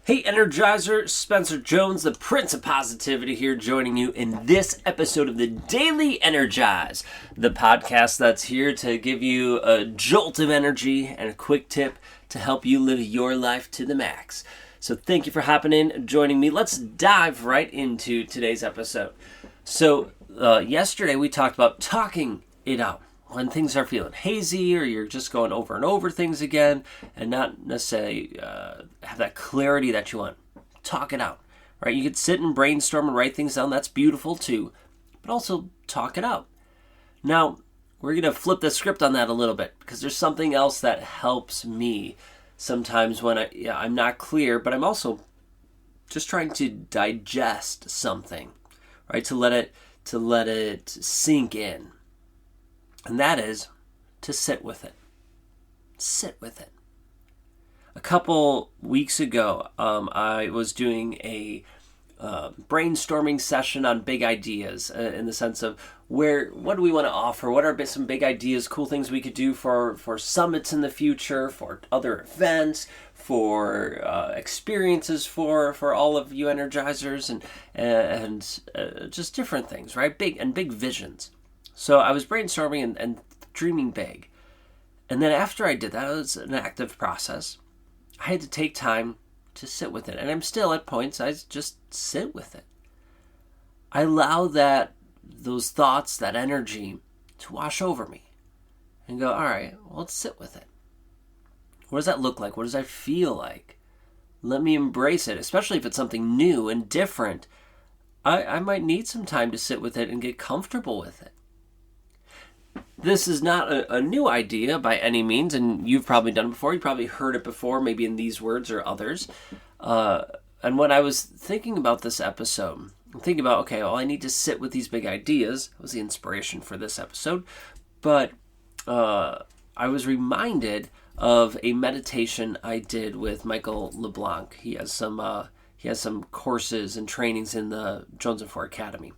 Hey Energizer, Spencer Jones, the Prince of Positivity here, joining you in this episode of the Daily Energize, the podcast that's here to give you a jolt of energy and a quick tip to help you live your life to the max. So thank you for hopping in, joining me. Let's dive right into today's episode. So yesterday we talked about talking it out. When things are feeling hazy or you're just going over and over things again and not necessarily have that clarity that you want, talk it out, right? You could sit and brainstorm and write things down. That's beautiful too, but also talk it out. Now, we're going to flip the script on that a little bit because there's something else that helps me sometimes when I'm not clear, but I'm also just trying to digest something, right? To let it sink in. And that is to sit with it. Sit with it. A couple weeks ago, I was doing a brainstorming session on big ideas in the sense of what do we want to offer? What are some big ideas, cool things we could do for summits in the future, for other events, for experiences for all of you Energizers and just different things, right? Big visions. So I was brainstorming and dreaming big. And then after I did that, it was an active process. I had to take time to sit with it. And I'm still at points, I just sit with it. I allow those thoughts, that energy to wash over me. And go, all right, well, let's sit with it. What does that look like? What does that feel like? Let me embrace it, especially if it's something new and different. I might need some time to sit with it and get comfortable with it. This is not a new idea by any means, and you've probably done it before. You probably heard it before, maybe in these words or others. And when I was thinking about this episode, I'm thinking about, okay, well, I need to sit with these big ideas. That was the inspiration for this episode. But I was reminded of a meditation I did with Michael LeBlanc. He has some courses and trainings in the Jones & Ford Academy.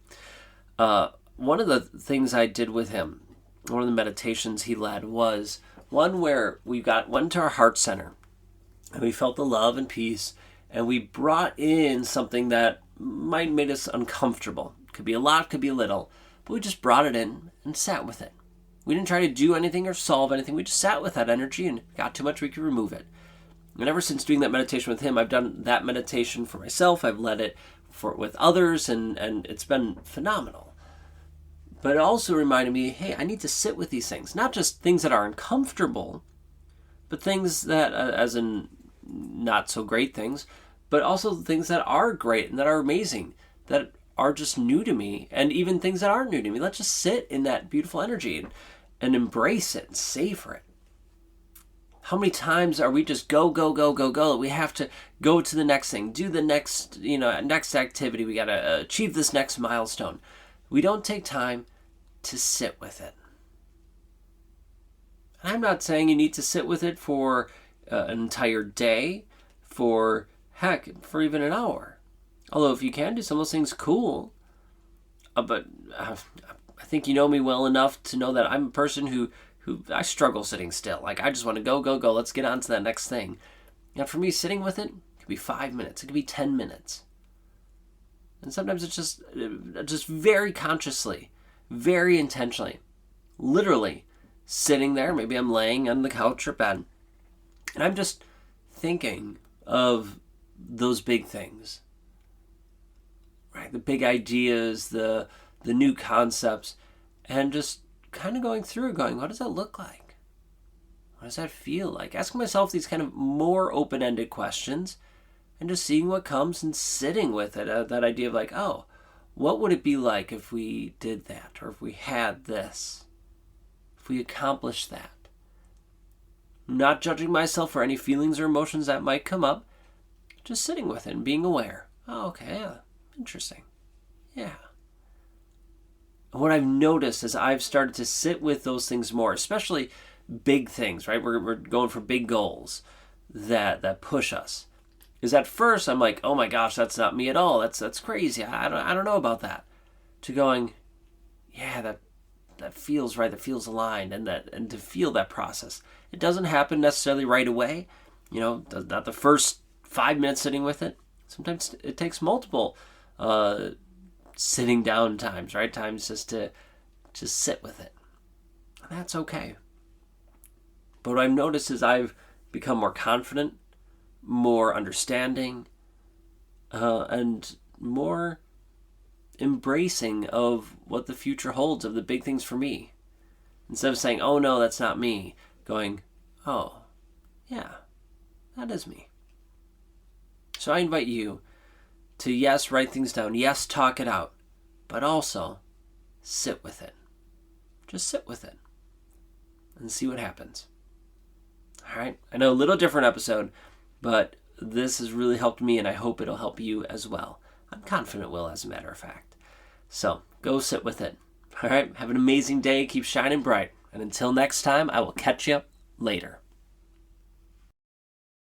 One of the things I did with him, one of the meditations he led, was one where we went to our heart center and we felt the love and peace, and we brought in something that might make us uncomfortable. Could be a lot, could be a little, but we just brought it in and sat with it. We didn't try to do anything or solve anything. We just sat with that energy, and got too much, we could remove it. And ever since doing that meditation with him, I've done that meditation for myself. I've led it with others, and it's been phenomenal. But it also reminded me, hey, I need to sit with these things. Not just things that are uncomfortable, but things that, as in not so great things, but also things that are great and that are amazing, that are just new to me, and even things that aren't new to me. Let's just sit in that beautiful energy and embrace it and savor it. How many times are we just go? We have to go to the next thing, do the next activity. We got to achieve this next milestone. We don't take time to sit with it. And I'm not saying you need to sit with it for an entire day, for even an hour. Although if you can do some of those things, cool. But I think you know me well enough to know that I'm a person who I struggle sitting still. Like, I just want to go. Let's get on to that next thing. And for me, sitting with it could be 5 minutes. It could be 10 minutes. And sometimes it's just very consciously, very intentionally, literally sitting there. Maybe I'm laying on the couch or bed, and I'm just thinking of those big things, right? The big ideas, the new concepts, and just kind of going through, what does that look like? What does that feel like? Asking myself these kind of more open-ended questions, and just seeing what comes and sitting with it. That idea of like, oh, what would it be like if we did that? Or if we had this? If we accomplished that? Not judging myself for any feelings or emotions that might come up. Just sitting with it and being aware. Oh, okay, yeah, interesting. Yeah. And what I've noticed as I've started to sit with those things more, especially big things, right? We're going for big goals that push us. Is at first I'm like, oh my gosh, that's not me at all. That's crazy. I don't know about that. To going, yeah, that feels right. That feels aligned, and to feel that process. It doesn't happen necessarily right away. Not the first 5 minutes sitting with it. Sometimes it takes multiple sitting down times, right? Times just to sit with it. And that's okay. But what I've noticed is I've become more confident, more understanding, and more embracing of what the future holds, of the big things for me. Instead of saying, oh no, that's not me, going, oh, yeah, that is me. So I invite you to, yes, write things down, yes, talk it out, but also sit with it. Just sit with it and see what happens. All right? I know, a little different episode, but this has really helped me, and I hope it'll help you as well. I'm confident it will, as a matter of fact. So go sit with it. All right? Have an amazing day. Keep shining bright. And until next time, I will catch you later.